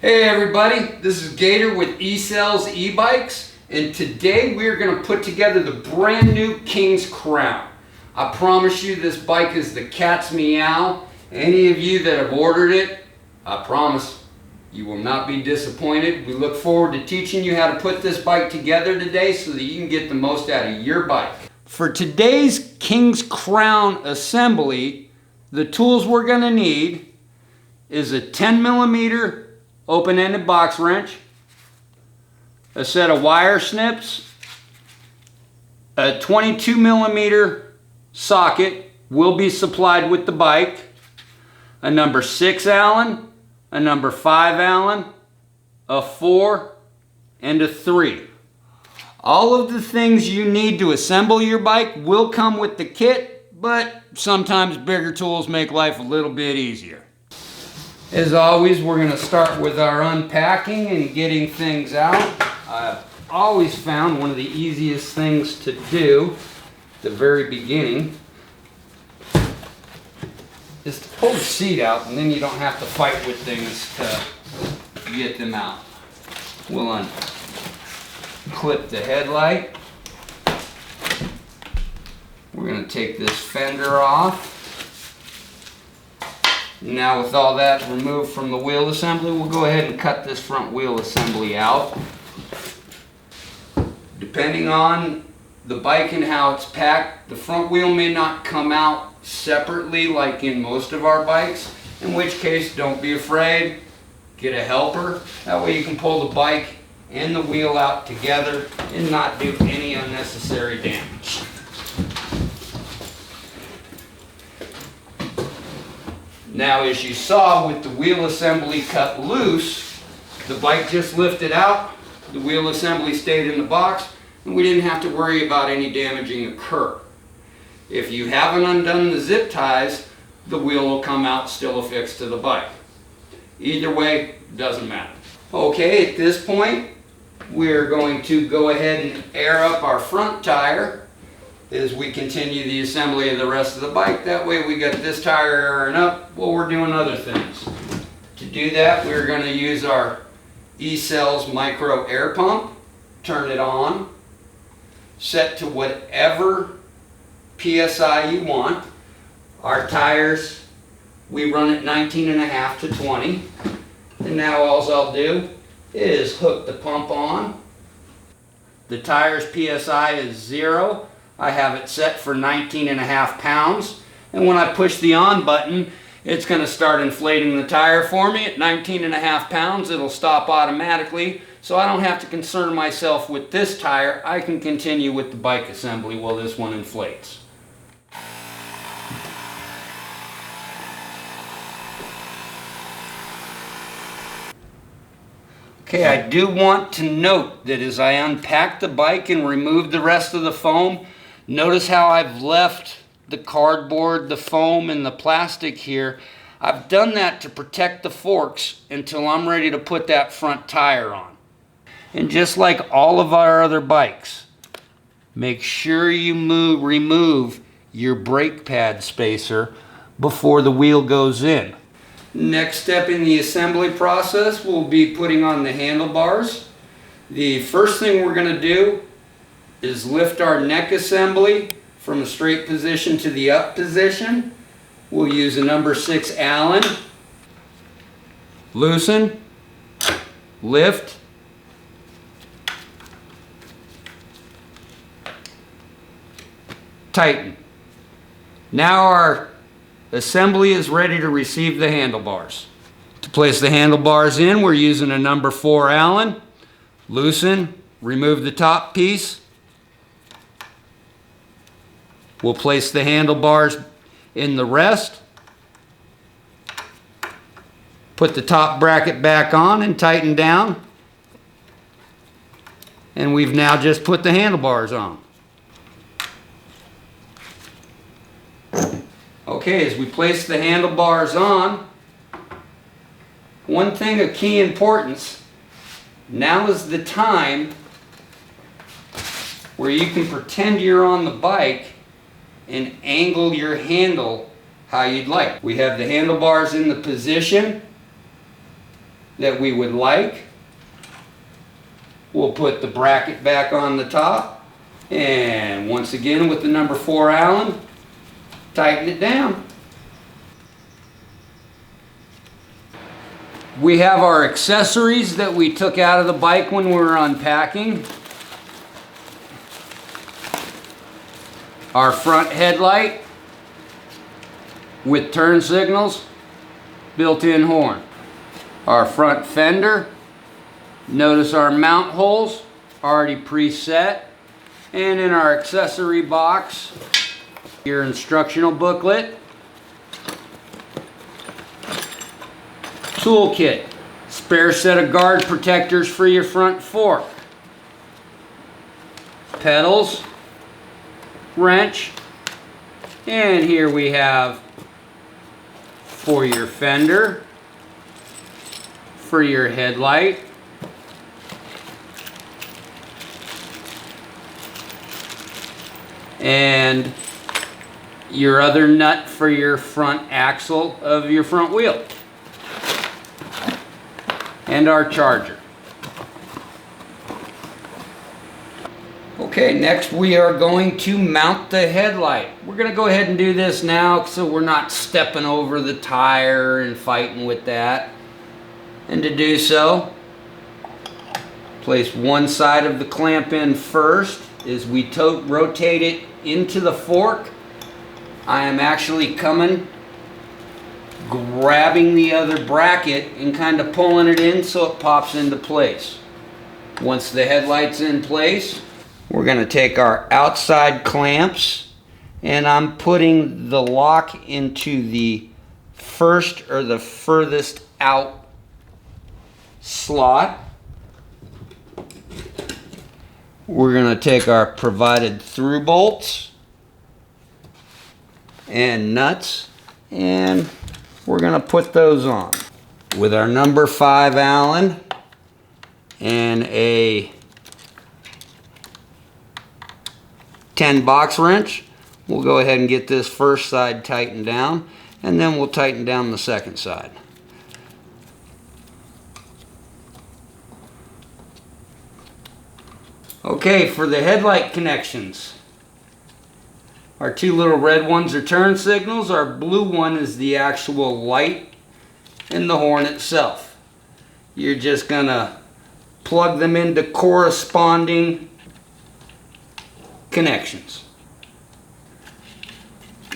Hey everybody, this is Gator with E-CELLS e-bikes, and today we're going to put together the brand new King's Crown. I promise you this bike is the cat's meow. Any of you that have ordered it, I promise you will not be disappointed. We look forward to teaching you how to put this bike together today so that you can get the most out of your bike. For today's King's Crown assembly, the tools we're going to need is a 10mm open-ended box wrench, a set of wire snips, a 22mm socket will be supplied with the bike, a number 6 Allen, a number 5 Allen, a 4, and a 3. All of the things you need to assemble your bike will come with the kit, but sometimes bigger tools make life a little bit easier. As always, we're going to start with our unpacking and getting things out. I've always found one of the easiest things to do at the very beginning is to pull the seat out, and then you don't have to fight with things to get them out. We'll unclip the headlight. We're going to take this fender off. Now with all that removed from the wheel assembly, we'll go ahead and cut this front wheel assembly out. Depending on the bike and how it's packed, the front wheel may not come out separately like in most of our bikes, in which case don't be afraid, get a helper. That way you can pull the bike and the wheel out together and not do any unnecessary damage. Now, as you saw with the wheel assembly cut loose, the bike just lifted out, the wheel assembly stayed in the box, and we didn't have to worry about any damaging occur. If you haven't undone the zip ties, the wheel will come out still affixed to the bike. Either way, doesn't matter. Okay, at this point, we're going to go ahead and air up our front tire as we continue the assembly of the rest of the bike. That way we got this tire airing up while we're doing other things. To do that, we're going to use our E-CELLS micro air pump, turn it on, set to whatever PSI you want. Our tires, we run at 19.5 to 20. And now all I'll do is hook the pump on. The tire's PSI is 0. I have it set for 19.5 pounds, and when I push the on button, it's going to start inflating the tire for me. At 19.5 pounds, it'll stop automatically, so I don't have to concern myself with this tire. I can continue with the bike assembly while this one inflates. Okay, I do want to note that as I unpack the bike and remove the rest of the foam, notice how I've left the cardboard, the foam, and the plastic here. I've done that to protect the forks until I'm ready to put that front tire on. And just like all of our other bikes, make sure you remove your brake pad spacer before the wheel goes in. Next step in the assembly process will be putting on the handlebars. The first thing we're going to do is lift our neck assembly from a straight position to the up position. We'll use a number 6 Allen. Loosen, lift, tighten. Now our assembly is ready to receive the handlebars. To place the handlebars in, we're using a number 4 Allen. Loosen, remove the top piece. We'll place the handlebars in the rest, put the top bracket back on and tighten down, and we've now just put the handlebars on. Okay, as we place the handlebars on, one thing of key importance, now is the time where you can pretend you're on the bike and angle your handle how you'd like. We have the handlebars in the position. that we would like. We'll put the bracket back on the top, and once again with the number 4 Allen, tighten it down. We have our accessories that we took out of the bike when we were unpacking. Our front headlight with turn signals, built-in horn. Our front fender, notice our mount holes already preset. And in our accessory box, your instructional booklet, toolkit, spare set of guard protectors for your front fork, pedals, wrench, and here we have for your fender, for your headlight, and your other nut for your front axle of your front wheel, and our charger. Okay, next we are going to mount the headlight. We're going to go ahead and do this now so we're not stepping over the tire and fighting with that. And to do so, place one side of the clamp in first. As we rotate it into the fork, I am actually grabbing the other bracket and kind of pulling it in so it pops into place. Once the headlight's in place, we're going to take our outside clamps, and I'm putting the lock into the first or the furthest out slot. We're going to take our provided through bolts and nuts, and we're going to put those on. With our number 5 Allen and a 10 box wrench, we'll go ahead and get this first side tightened down, and then we'll tighten down the second side. Okay, for the headlight connections, our 2 little red ones are turn signals. Our blue one is the actual light in the horn itself. You're just gonna plug them into corresponding connections.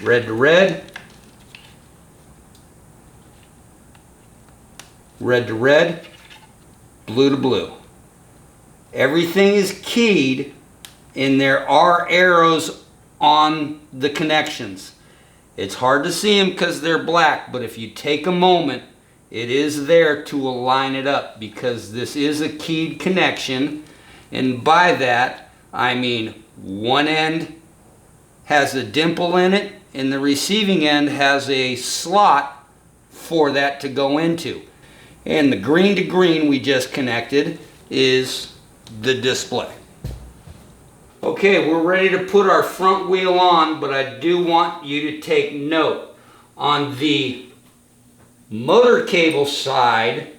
Red to red, red to red, blue to blue. Everything is keyed, and there are arrows on the connections. It's hard to see them because they're black, but if you take a moment, it is there to align it up, because this is a keyed connection, and by that I mean one end has a dimple in it and the receiving end has a slot for that to go into. And the green to green we just connected is the display. Okay, we're ready to put our front wheel on, but I do want you to take note. On the motor cable side,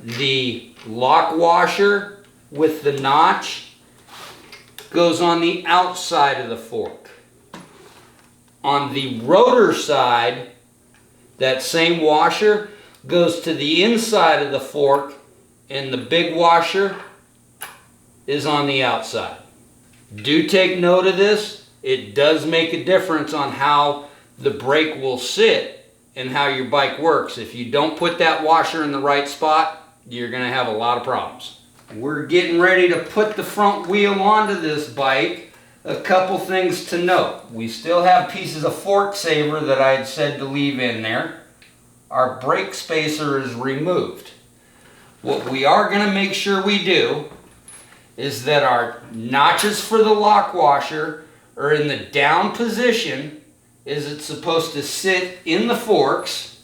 the lock washer with the notch goes on the outside of the fork. On the rotor side, that same washer goes to the inside of the fork, and the big washer is on the outside. Do take note of this. It does make a difference on how the brake will sit and how your bike works. If you don't put that washer in the right spot, you're going to have a lot of problems. We're getting ready to put the front wheel onto this bike. A couple things to note. We still have pieces of fork saver that I had said to leave in there. Our brake spacer is removed. What we are going to make sure we do is that our notches for the lock washer are in the down position as it's supposed to sit in the forks.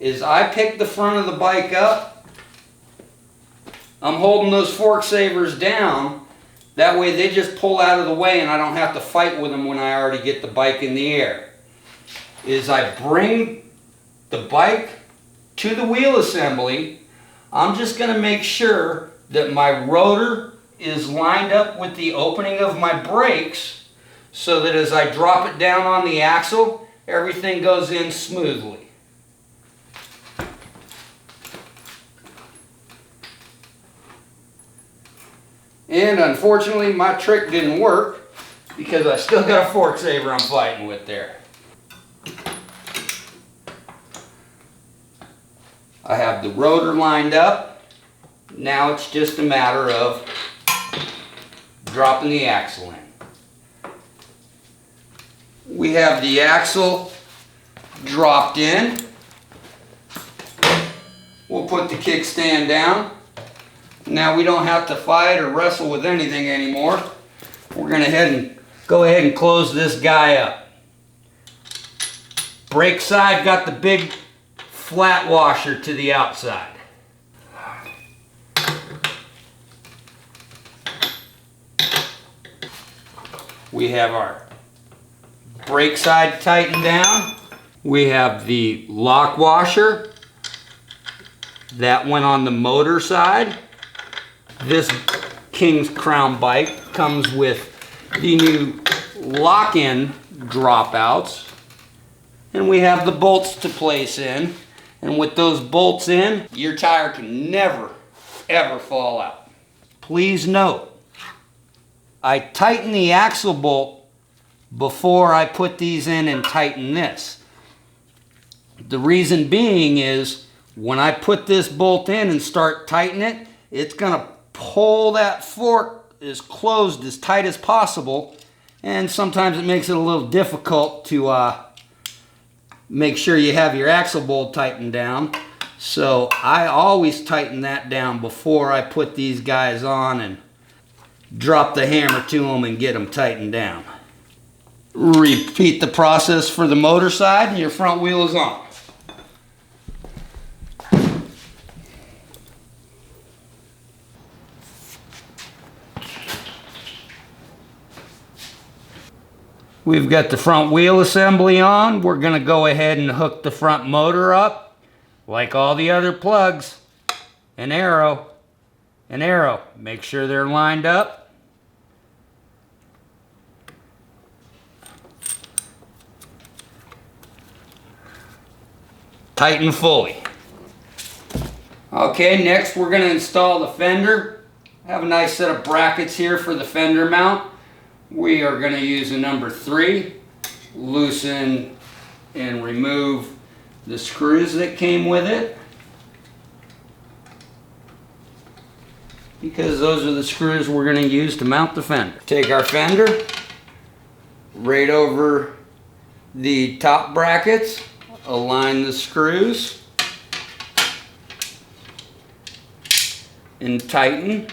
As I pick the front of the bike up, I'm holding those fork savers down. That way they just pull out of the way and I don't have to fight with them when I already get the bike in the air. As I bring the bike to the wheel assembly, I'm just going to make sure that my rotor is lined up with the opening of my brakes so that as I drop it down on the axle, everything goes in smoothly. And unfortunately, my trick didn't work because I still got a fork saver I'm fighting with there. I have the rotor lined up. Now it's just a matter of dropping the axle in. We have the axle dropped in. We'll put the kickstand down. Now we don't have to fight or wrestle with anything anymore. We're going to go ahead and close this guy up. Brake side got the big flat washer to the outside. We have our brake side tightened down. We have the lock washer. That went on the motor side. This King's Crown bike comes with the new lock-in dropouts. And we have the bolts to place in. And with those bolts in, your tire can never, ever fall out. Please note, I tighten the axle bolt before I put these in and tighten this. The reason being is when I put this bolt in and start tightening it, it's going to pull that fork as closed as tight as possible, and sometimes it makes it a little difficult to make sure you have your axle bolt tightened down. So I always tighten that down before I put these guys on and drop the hammer to them and get them tightened down. Repeat the process for the motor side and your front wheel is on. We've got the front wheel assembly on. We're going to go ahead and hook the front motor up. Like all the other plugs, an arrow. Make sure they're lined up. Tighten fully. Okay, next we're going to install the fender. I have a nice set of brackets here for the fender mount. We are going to use a number 3, loosen and remove the screws that came with it, because those are the screws we're going to use to mount the fender. Take our fender right over the top brackets, align the screws, and tighten.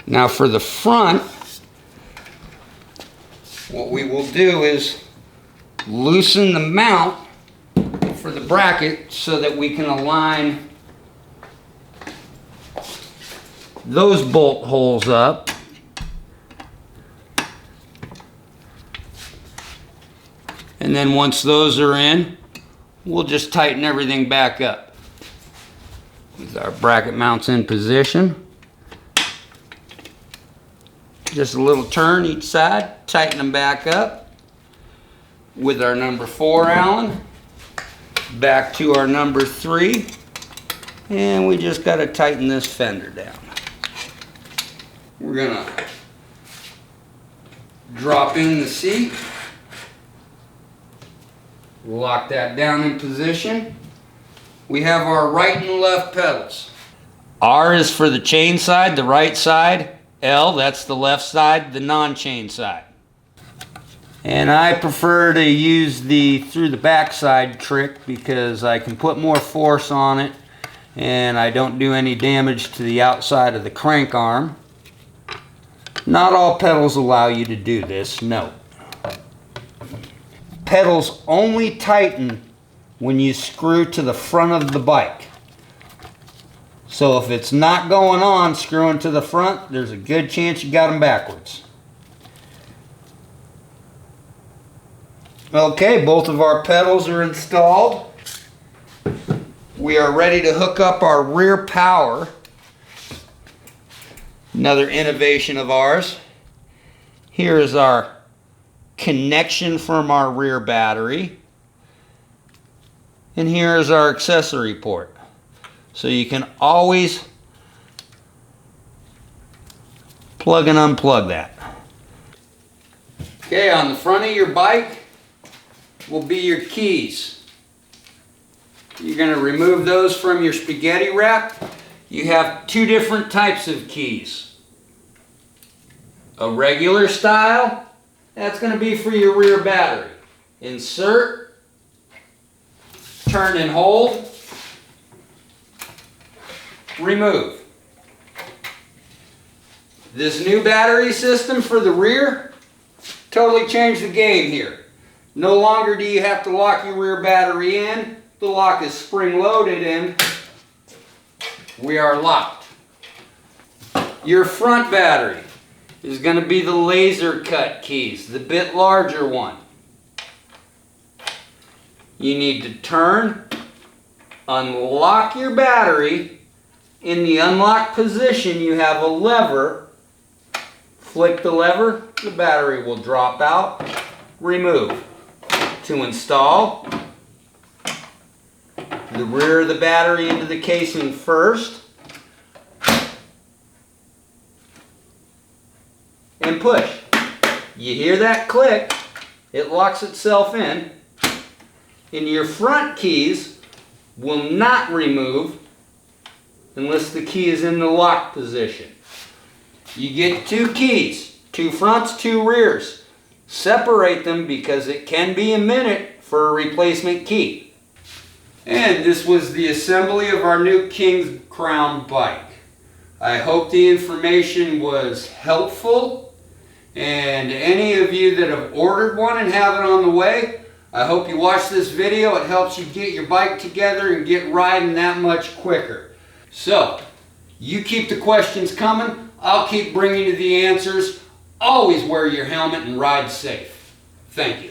Now for the front, what we will do is loosen the mount for the bracket so that we can align those bolt holes up. And then once those are in, we'll just tighten everything back up. With our bracket mounts in position. Just a little turn each side, tighten them back up. With our number 4 Allen, back to our number 3, and we just got to tighten this fender down. We're going to drop in the seat, lock that down in position. We have our right and left pedals. R is for the chain side, the right side. L, that's the left side, the non-chain side. And I prefer to use the through the backside trick because I can put more force on it and I don't do any damage to the outside of the crank arm. Not all pedals allow you to do this, no. Pedals only tighten when you screw to the front of the bike. So if it's not going on, screwing to the front, there's a good chance you got them backwards. Okay, both of our pedals are installed. we are ready to hook up our rear power. Another innovation of ours. Here is our connection from our rear battery. And here is our accessory port. So you can always plug and unplug that. Okay, on the front of your bike will be your keys. You're going to remove those from your spaghetti wrap. You have two different types of keys. A regular style, that's going to be for your rear battery. Insert, turn and hold, remove. This new battery system for the rear totally changed the game here. No longer do you have to lock your rear battery in. The lock is spring-loaded and we are locked. Your front battery is going to be the laser cut keys, the bit larger one. You need to turn, unlock your battery. In the unlocked position, you have a lever. Flick the lever, the battery will drop out. Remove. To install, the rear of the battery into the casing first. And push. You hear that click, it locks itself in. And your front keys will not remove unless the key is in the lock position. You get two keys, two fronts, two rears. Separate them because it can be a minute for a replacement key. And this was the assembly of our new King's Crown bike. I hope the information was helpful, and any of you that have ordered one and have it on the way, I hope you watch this video. It helps you get your bike together and get riding that much quicker. So, you keep the questions coming. I'll keep bringing you the answers. Always wear your helmet and ride safe. Thank you.